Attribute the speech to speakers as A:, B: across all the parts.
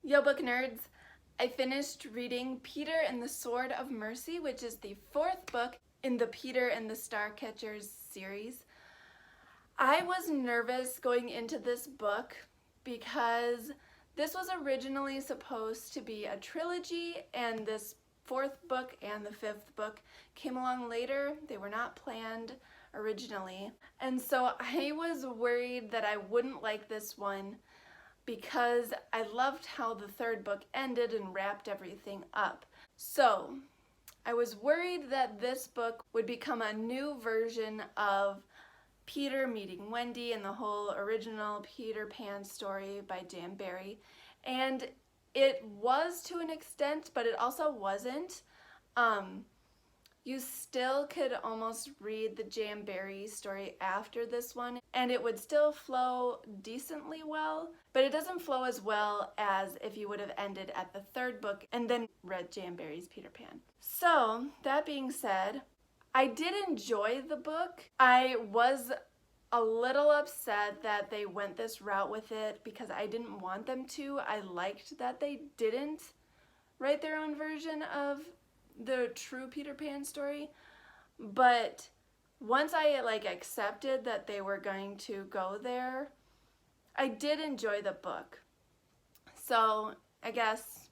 A: Yo book nerds! I finished reading Peter and the Sword of Mercy, which is the fourth book in the Peter and the Starcatchers series. I was nervous going into this book because this was originally supposed to be a trilogy, and this fourth book and the fifth book came along later. They were not planned originally. And so I was worried that I wouldn't like this one because I loved how the third book ended and wrapped everything up. So I was worried that this book would become a new version of Peter meeting Wendy and the whole original Peter Pan story by Jan Barrie. And it was to an extent, but it also wasn't. You still could almost read the Jan Barrie story after this one, and it would still flow decently well, but it doesn't flow as well as if you would have ended at the third book and then read Jan Barrie's Peter Pan. So, that being said, I did enjoy the book. I was a little upset that they went this route with it because I didn't want them to. I liked that they didn't write their own version of the true Peter Pan story, but once I accepted that they were going to go there, I did enjoy the book. So I guess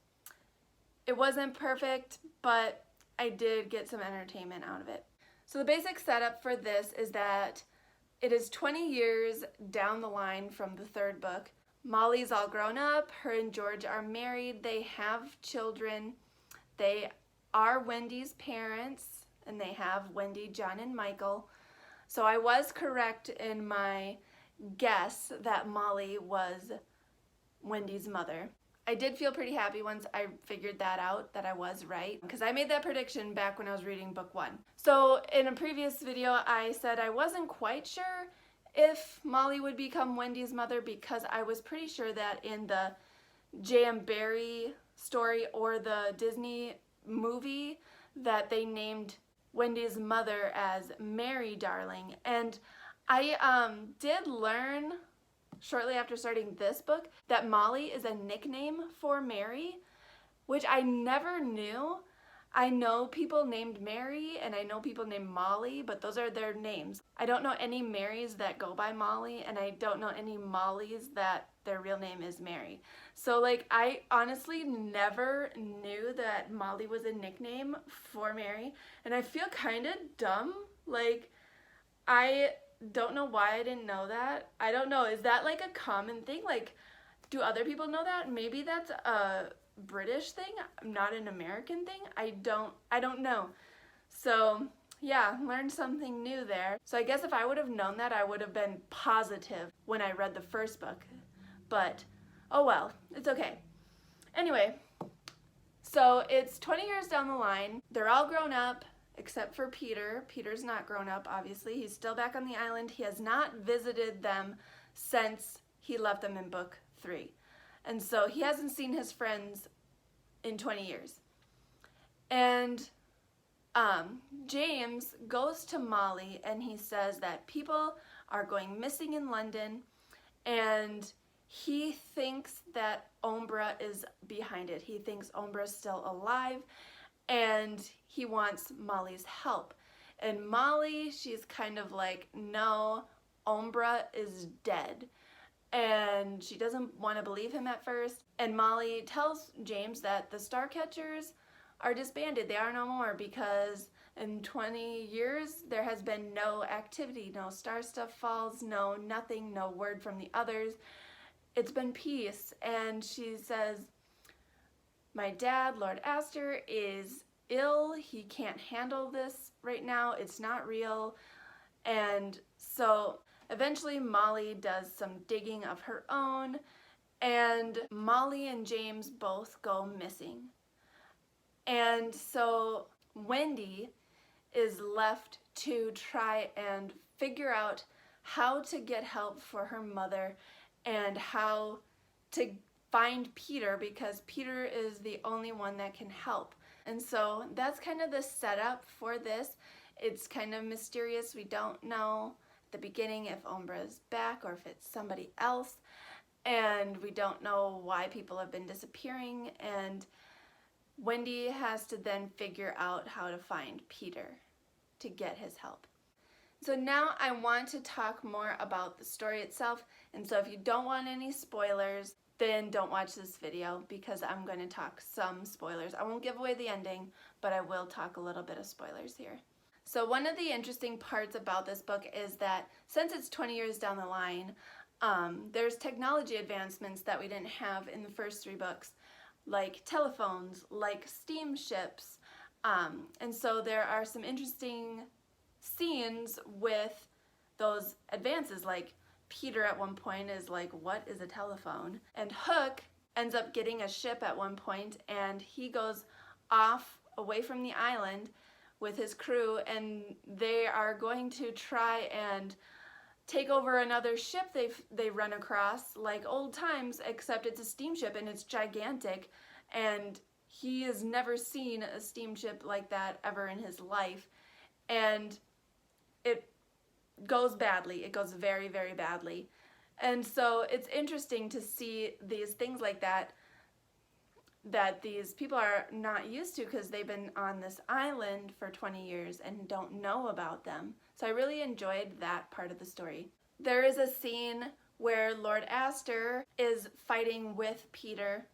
A: it wasn't perfect, but I did get some entertainment out of it. So the basic setup for this is that it is 20 years down the line from the third book. Molly's all grown up, her and George are married, they have children, they are Wendy's parents, and they have Wendy, John, and Michael. So I was correct in my guess that Molly was Wendy's mother. I did feel pretty happy once I figured that out, that I was right, because I made that prediction back when I was reading book one. So in a previous video, I said I wasn't quite sure if Molly would become Wendy's mother because I was pretty sure that in the Jan Barrie story or the Disney movie that they named Wendy's mother as Mary Darling. And I did learn shortly after starting this book that Molly is a nickname for Mary, which I never knew. I know people named Mary and I know people named Molly, but those are their names. I don't know any Marys that go by Molly, and I don't know any Mollys that their real name is Mary. So I honestly never knew that Molly was a nickname for Mary, and I feel kind of dumb. I don't know why I didn't know that. I don't know, is that a common thing? Do other people know that? Maybe that's a British thing, not an American thing? I don't know. So yeah, learned something new there. So I guess if I would have known that, I would have been positive when I read the first book. But oh well, it's okay. Anyway, so it's 20 years down the line. They're all grown up except for Peter. Peter's not grown up, obviously. He's still back on the island. He has not visited them since he left them in book 3. And so he hasn't seen his friends in 20 years. And James goes to Molly and he says that people are going missing in London, and he thinks that Umbra is behind it. He thinks Umbra's still alive, and he wants Molly's help. And Molly, she's kind of like, no, Umbra is dead. And she doesn't want to believe him at first. And Molly tells James that the Starcatchers are disbanded. They are no more because in 20 years there has been no activity, no star stuff falls, no nothing, no word from the others. It's been peace. And she says, my dad, Lord Astor, is ill. He can't handle this right now. It's not real. And so eventually Molly does some digging of her own, and Molly and James both go missing. And so Wendy is left to try and figure out how to get help for her mother and how to find Peter, because Peter is the only one that can help. And so that's kind of the setup for this. It's kind of mysterious. We don't know at the beginning if Umbra is back or if it's somebody else. and we don't know why people have been disappearing, and Wendy has to then figure out how to find Peter to get his help. So now I want to talk more about the story itself, and so if you don't want any spoilers, then don't watch this video because I'm going to talk some spoilers. I won't give away the ending, but I will talk a little bit of spoilers here. So one of the interesting parts about this book is that since it's 20 years down the line, there's technology advancements that we didn't have in the first 3 books, like telephones, like steamships, and so there are some interesting scenes with those advances, like Peter at one point is like, what is a telephone? And Hook ends up getting a ship at one point, and he goes off away from the island with his crew, and they are going to try and take over another ship they run across, like old times, except it's a steamship and it's gigantic, and he has never seen a steamship like that ever in his life, and it goes badly. It goes very, very badly. And so it's interesting to see these things like that these people are not used to because they've been on this island for 20 years and don't know about them. So I really enjoyed that part of the story. There is a scene where Lord Astor is fighting with Peter,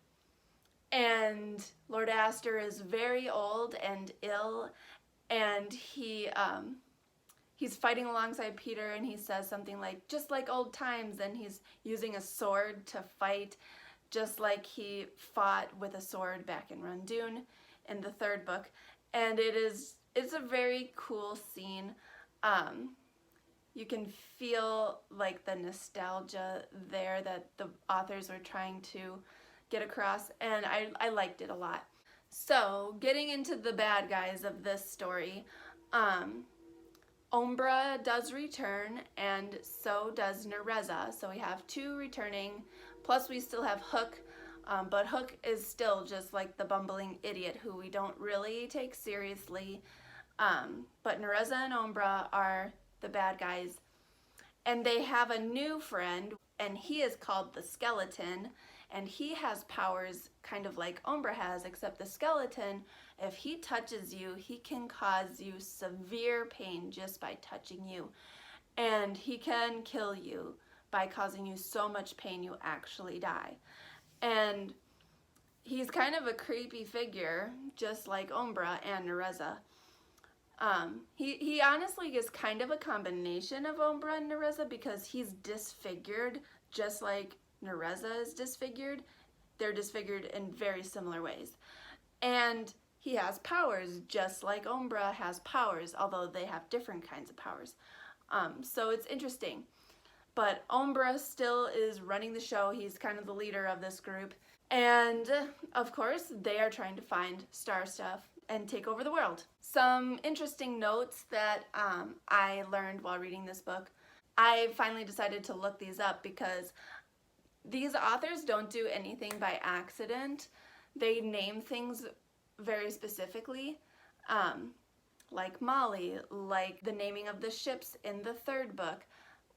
A: and Lord Astor is very old and ill, and he's fighting alongside Peter, and he says something like, just like old times, and he's using a sword to fight, just like he fought with a sword back in Rundoon in the 3rd book. And it's a very cool scene. You can feel like the nostalgia there that the authors were trying to get across, and I liked it a lot. So, getting into the bad guys of this story, Umbra does return, and so does Nereza. So we have 2 returning, plus we still have Hook, but Hook is still just like the bumbling idiot who we don't really take seriously. But Nereza and Umbra are the bad guys, and they have a new friend, and he is called the Skeleton, and he has powers kind of like Umbra has, except the Skeleton, if he touches you, he can cause you severe pain just by touching you, and he can kill you by causing you so much pain you actually die. And he's kind of a creepy figure, just like Umbra and Nereza. He honestly is kind of a combination of Umbra and Nereza because he's disfigured just like Nereza is disfigured. They're disfigured in very similar ways. And he has powers just like Umbra has powers, although they have different kinds of powers. So it's interesting. But Umbra still is running the show. He's kind of the leader of this group. And of course, they are trying to find Star Stuff and take over the world. Some interesting notes that I learned while reading this book. I finally decided to look these up because these authors don't do anything by accident. They name things very specifically, like Molly, like the naming of the ships in the 3rd book,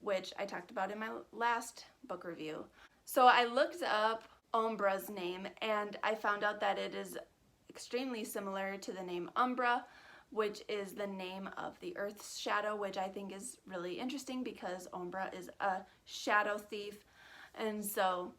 A: which I talked about in my last book review. So I looked up Umbra's name, and I found out that it is extremely similar to the name Umbra, which is the name of the Earth's shadow, which I think is really interesting because Umbra is a shadow thief. And so,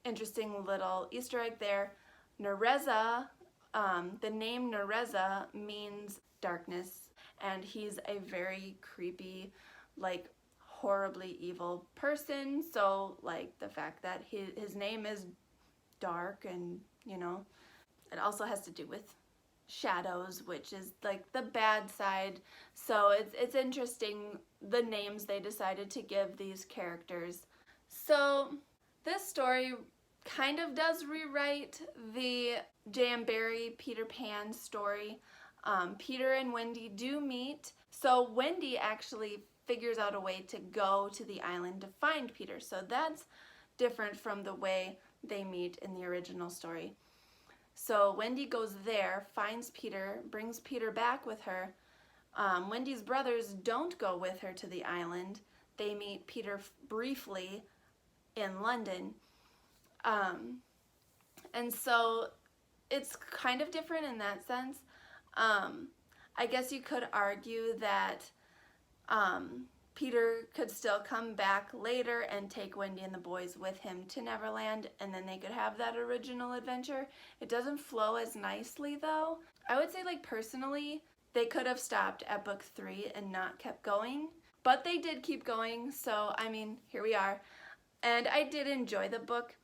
A: interesting little Easter egg there. Nereza, the name Nereza means darkness, and he's a very creepy, like horribly evil person. So like the fact that his name is dark, and you know, it also has to do with shadows, which is like the bad side. So it's interesting the names they decided to give these characters. So this story kind of does rewrite the J.M. Barrie Peter Pan story. Peter and Wendy do meet. So Wendy actually figures out a way to go to the island to find Peter. So that's different from the way they meet in the original story. So Wendy goes there, finds Peter, brings Peter back with her. Wendy's brothers don't go with her to the island. They meet Peter briefly in London, And so it's kind of different in that sense. I guess you could argue that Peter could still come back later and take Wendy and the boys with him to Neverland, and then they could have that original adventure. It doesn't flow as nicely though. I would say, like, personally, they could have stopped at book 3 and not kept going, but they did keep going, so I mean, here we are. And I did enjoy the book.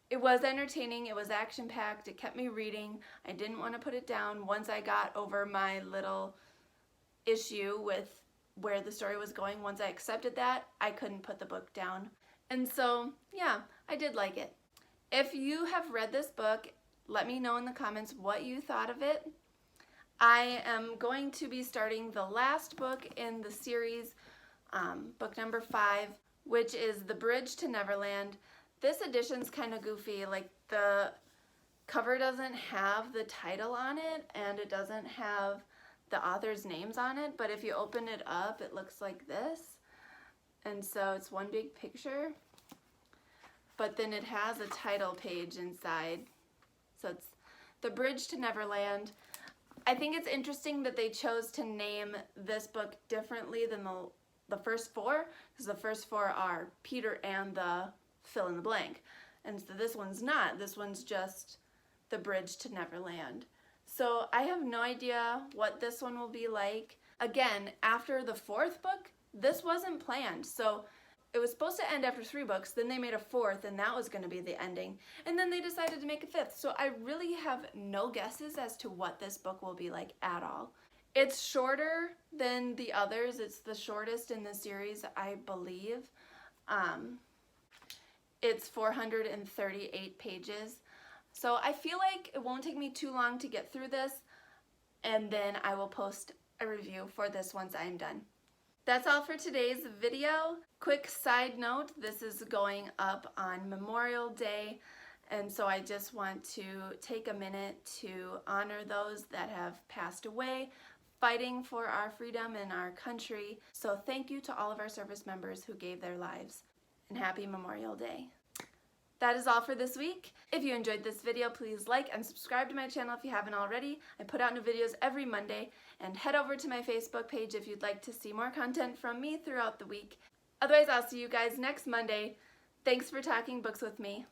A: It was entertaining, it was action-packed, it kept me reading. I didn't want to put it down. Once I got over my little issue with where the story was going, once I accepted that, I couldn't put the book down. And so, yeah, I did like it. If you have read this book, let me know in the comments what you thought of it. I am going to be starting the last book in the series, book number 5, which is The Bridge to Neverland. This edition's kind of goofy. Like, the cover doesn't have the title on it, and it doesn't have the author's names on it, but if you open it up, it looks like this. And so it's one big picture, but then it has a title page inside. So it's The Bridge to Neverland. I think it's interesting that they chose to name this book differently than the first 4, because the first 4 are Peter and the fill in the blank. And so this one's not. This one's just The Bridge to Neverland. So I have no idea what this one will be like. Again, after the 4th book, this wasn't planned. So it was supposed to end after 3 books, then they made a 4th, and that was going to be the ending. And then they decided to make a 5th. So I really have no guesses as to what this book will be like at all. It's shorter than the others. It's the shortest in the series, I believe. It's 438 pages. So I feel like it won't take me too long to get through this, and then I will post a review for this once I'm done. That's all for today's video. Quick side note, this is going up on Memorial Day, and so I just want to take a minute to honor those that have passed away fighting for our freedom and our country. So thank you to all of our service members who gave their lives, and happy Memorial Day. That is all for this week. If you enjoyed this video, please like and subscribe to my channel if you haven't already. I put out new videos every Monday, and head over to my Facebook page if you'd like to see more content from me throughout the week. Otherwise, I'll see you guys next Monday. Thanks for talking books with me.